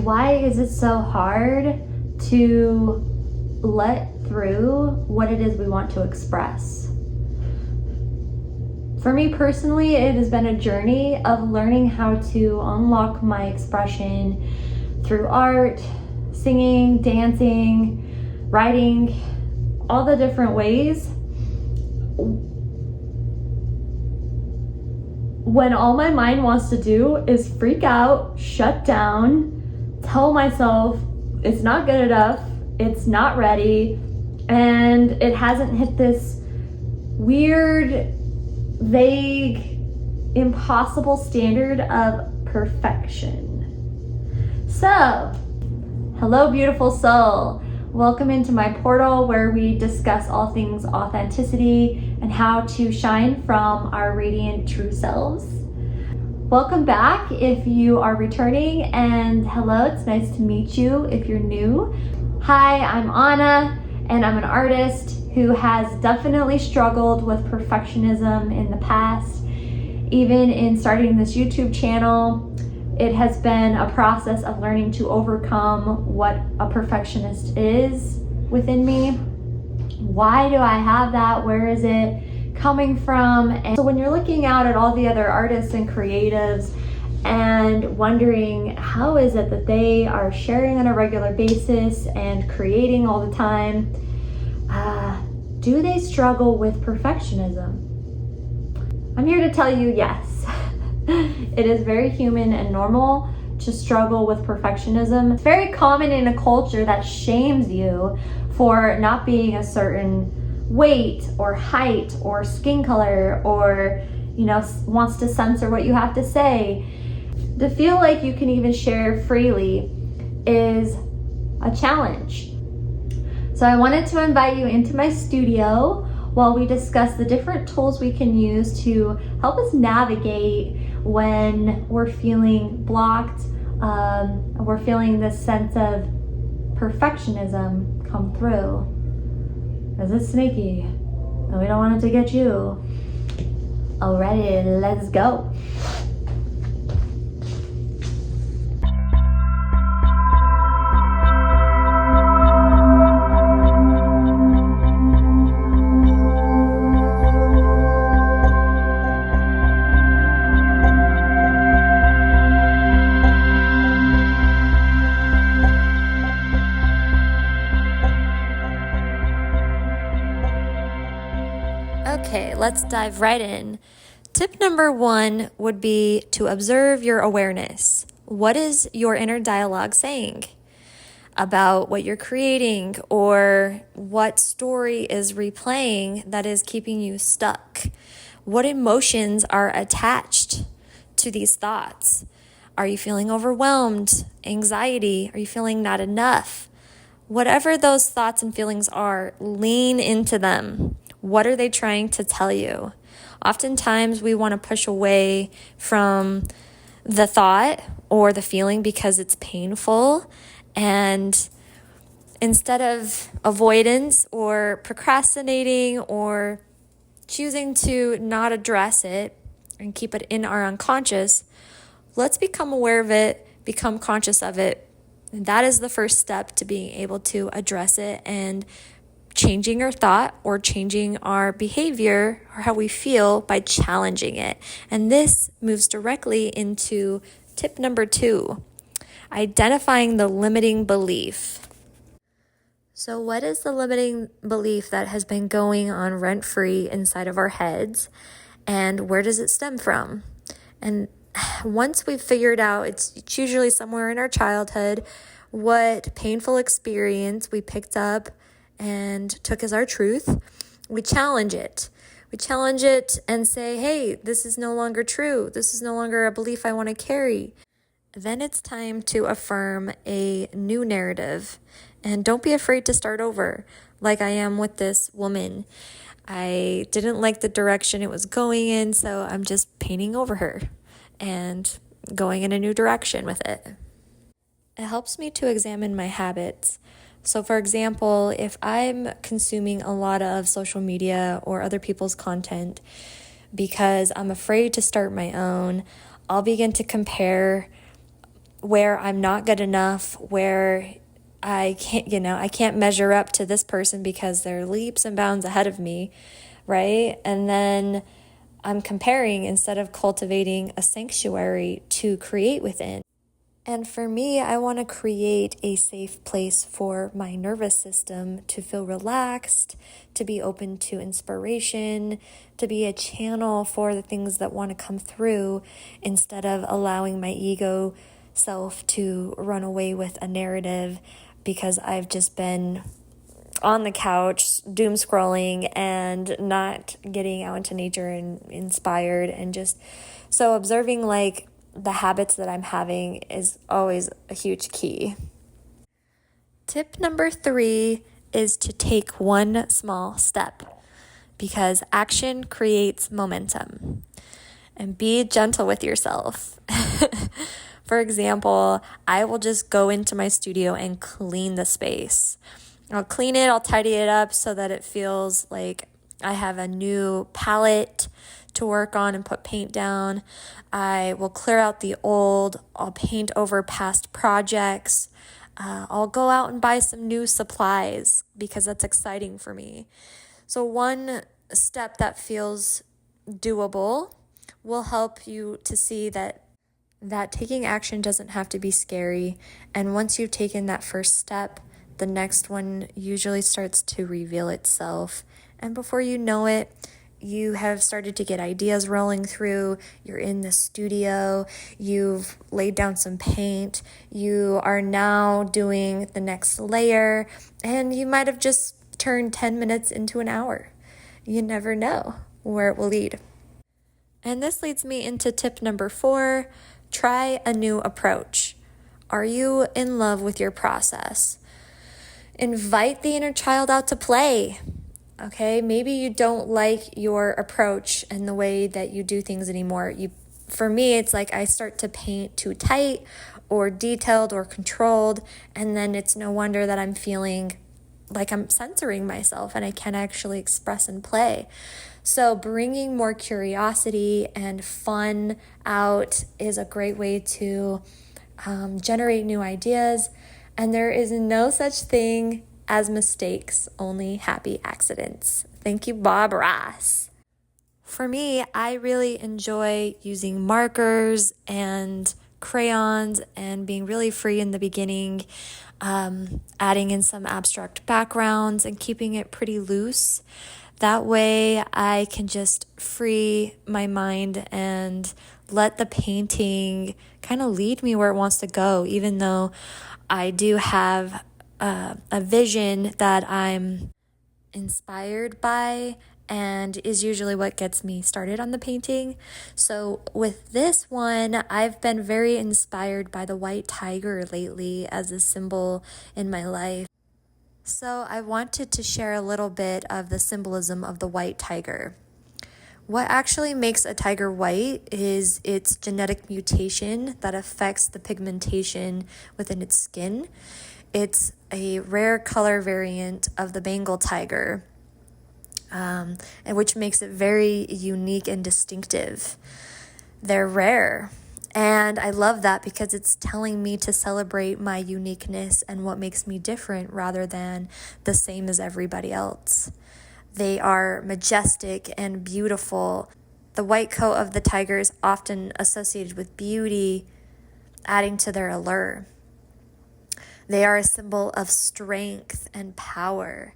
why is it so hard to let through what it is we want to express? For me personally, it has been a journey of learning how to unlock my expression through art, singing, dancing, writing, all the different ways. When all my mind wants to do is freak out, shut down, tell myself it's not good enough, it's not ready, and it hasn't hit this weird, vague, impossible standard of perfection. So, hello beautiful soul. Welcome into my portal where we discuss all things authenticity and how to shine from our radiant true selves. Welcome back if you are returning, and hello, it's nice to meet you if you're new. Hi, I'm Anna, and I'm an artist who has definitely struggled with perfectionism in the past. Even in starting this YouTube channel, it has been a process of learning to overcome what a perfectionist is within me. Why do I have that? Where is it coming from? And so when you're looking out at all the other artists and creatives and wondering how is it that they are sharing on a regular basis and creating all the time, do they struggle with perfectionism? I'm here to tell you yes. It is very human and normal to struggle with perfectionism. It's very common in a culture that shames you for not being a certain weight or height or skin color, or wants to censor what you have to say. To feel like you can even share freely is a challenge. So I wanted to invite you into my studio while we discuss the different tools we can use to help us navigate when we're feeling blocked, we're feeling this sense of perfectionism come through. Because it's sneaky, and we don't want it to get you. Alrighty, let's go. Okay, let's dive right in. Tip number 1 would be to observe your awareness. What is your inner dialogue saying about what you're creating, or what story is replaying that is keeping you stuck? What emotions are attached to these thoughts? Are you feeling overwhelmed, anxiety? Are you feeling not enough? Whatever those thoughts and feelings are, lean into them. What are they trying to tell you? Oftentimes we want to push away from the thought or the feeling because it's painful, and instead of avoidance or procrastinating or choosing to not address it and keep it in our unconscious, let's become aware of it, become conscious of it. And that is the first step to being able to address it and changing our thought or changing our behavior or how we feel by challenging it. And this moves directly into tip number 2, identifying the limiting belief. So what is the limiting belief that has been going on rent-free inside of our heads, and where does it stem from? And once we've figured out, it's usually somewhere in our childhood, what painful experience we picked up and took as our truth, we challenge it. We challenge it and say, hey, this is no longer true. This is no longer a belief I want to carry. Then it's time to affirm a new narrative. And don't be afraid to start over, like I am with this woman. I didn't like the direction it was going in, so I'm just painting over her and going in a new direction with it. It helps me to examine my habits. So for example, if I'm consuming a lot of social media or other people's content because I'm afraid to start my own, I'll begin to compare where I'm not good enough, where I can't measure up to this person because they're leaps and bounds ahead of me, right? And then I'm comparing instead of cultivating a sanctuary to create within. And for me, I want to create a safe place for my nervous system to feel relaxed, to be open to inspiration, to be a channel for the things that want to come through instead of allowing my ego self to run away with a narrative because I've just been on the couch doom scrolling and not getting out into nature and inspired, and just so observing like the habits that I'm having is always a huge key. Tip number 3 is to take one small step, because action creates momentum. And be gentle with yourself. For example, I will just go into my studio and clean the space. I'll clean it, I'll tidy it up so that it feels like I have a new palette to work on and put paint down. I will clear out the old, I'll paint over past projects. I'll go out and buy some new supplies because that's exciting for me. So one step that feels doable will help you to see that taking action doesn't have to be scary. And once you've taken that first step, the next one usually starts to reveal itself. And before you know it, you have started to get ideas rolling through. You're in the studio, you've laid down some paint, you are now doing the next layer, and you might have just turned 10 minutes into an hour. You never know where it will lead. And this leads me into tip number 4, try a new approach. Are you in love with your process? Invite the inner child out to play. Okay, maybe you don't like your approach and the way that you do things anymore. For me, it's like I start to paint too tight or detailed or controlled, and then it's no wonder that I'm feeling like I'm censoring myself and I can't actually express and play. So bringing more curiosity and fun out is a great way to generate new ideas. And there is no such thing as mistakes, only happy accidents. Thank you, Bob Ross. For me, I really enjoy using markers and crayons and being really free in the beginning, adding in some abstract backgrounds and keeping it pretty loose. That way I can just free my mind and let the painting kind of lead me where it wants to go, even though I do have a vision that I'm inspired by and is usually what gets me started on the painting. So with this one, I've been very inspired by the white tiger lately as a symbol in my life. So I wanted to share a little bit of the symbolism of the white tiger. What actually makes a tiger white is its genetic mutation that affects the pigmentation within its skin. It's a rare color variant of the Bengal tiger, and which makes it very unique and distinctive. They're rare. And I love that because it's telling me to celebrate my uniqueness and what makes me different rather than the same as everybody else. They are majestic and beautiful. The white coat of the tiger is often associated with beauty, adding to their allure. They are a symbol of strength and power,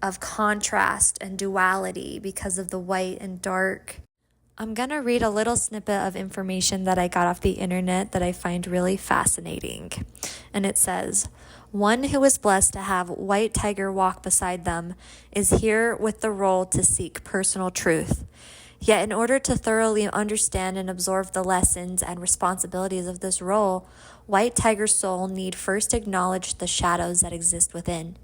of contrast and duality because of the white and dark. I'm going to read a little snippet of information that I got off the internet that I find really fascinating. And it says, one who is blessed to have white tiger walk beside them is here with the role to seek personal truth. Yet in order to thoroughly understand and absorb the lessons and responsibilities of this role, white tiger's soul need first acknowledge the shadows that exist within.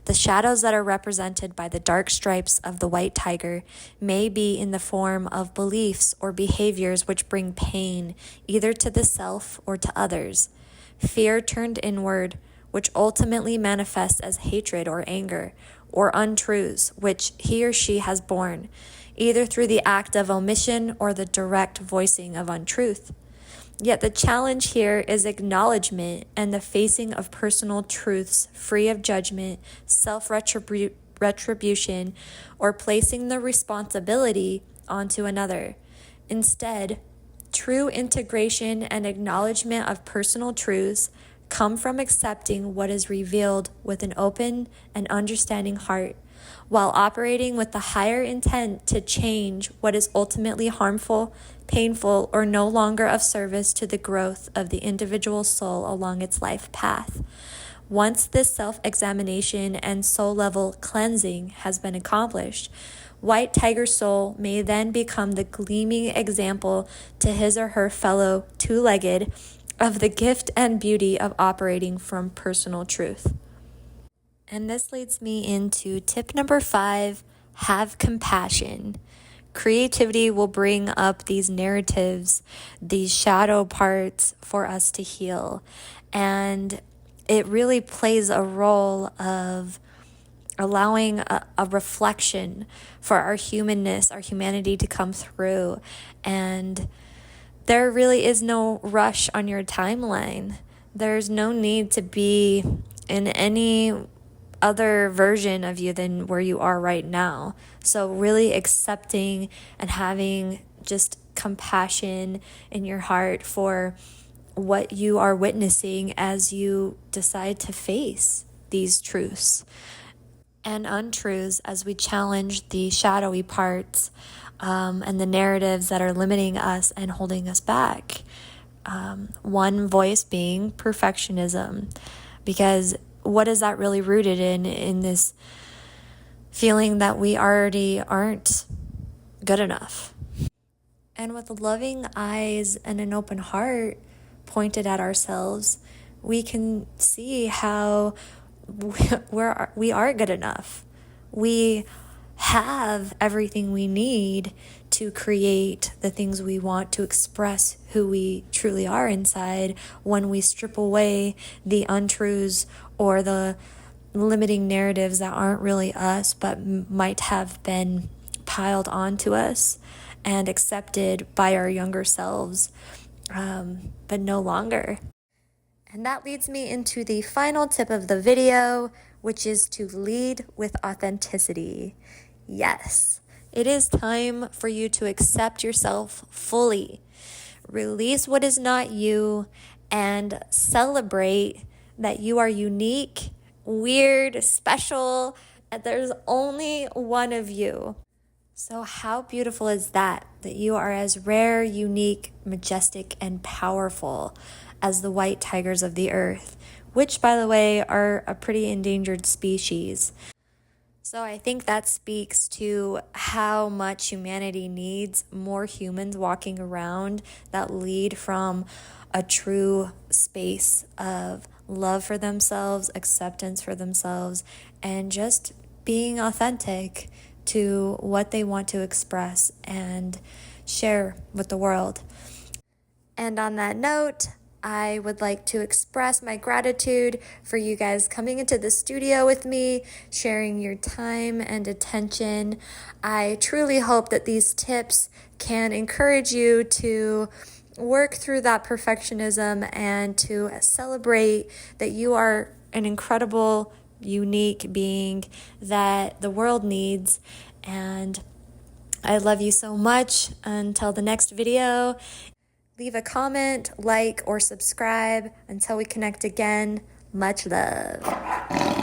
The shadows that are represented by the dark stripes of the white tiger may be in the form of beliefs or behaviors which bring pain either to the self or to others. Fear turned inward, which ultimately manifests as hatred or anger, or untruths which he or she has borne, either through the act of omission or the direct voicing of untruth. Yet the challenge here is acknowledgement and the facing of personal truths free of judgment, self-retribution, or placing the responsibility onto another. Instead, true integration and acknowledgement of personal truths come from accepting what is revealed with an open and understanding heart, while operating with the higher intent to change what is ultimately harmful, painful, or no longer of service to the growth of the individual soul along its life path. Once this self-examination and soul-level cleansing has been accomplished, White Tiger's soul may then become the gleaming example to his or her fellow two-legged of the gift and beauty of operating from personal truth. And this leads me into tip number 5, have compassion. Creativity will bring up these narratives, these shadow parts for us to heal. And it really plays a role of allowing a reflection for our humanness, our humanity to come through. And there really is no rush on your timeline. There's no need to be in any other version of you than where you are right now. So really accepting and having just compassion in your heart for what you are witnessing as you decide to face these truths and untruths, as we challenge the shadowy parts and the narratives that are limiting us and holding us back. One voice being perfectionism, because what is that really rooted in this feeling that we already aren't good enough? And with loving eyes and an open heart pointed at ourselves, we can see how we are good enough. We have everything we need to create the things we want, to express who we truly are inside, when we strip away the untruths or the limiting narratives that aren't really us but might have been piled onto us and accepted by our younger selves, but no longer. And that leads me into the final tip of the video, which is to lead with authenticity. Yes, it is time for you to accept yourself fully. Release what is not you and celebrate that you are unique, weird, special, and there's only one of you. So how beautiful is that you are as rare, unique, majestic, and powerful as the white tigers of the earth, which, by the way, are a pretty endangered species. So I think that speaks to how much humanity needs more humans walking around that lead from a true space of love for themselves, acceptance for themselves, and just being authentic to what they want to express and share with the world. And on that note, I would like to express my gratitude for you guys coming into the studio with me, sharing your time and attention. I truly hope that these tips can encourage you to work through that perfectionism and to celebrate that you are an incredible, unique being that the world needs. And I love you so much. Until the next video, leave a comment, like, or subscribe. Until we connect again, much love.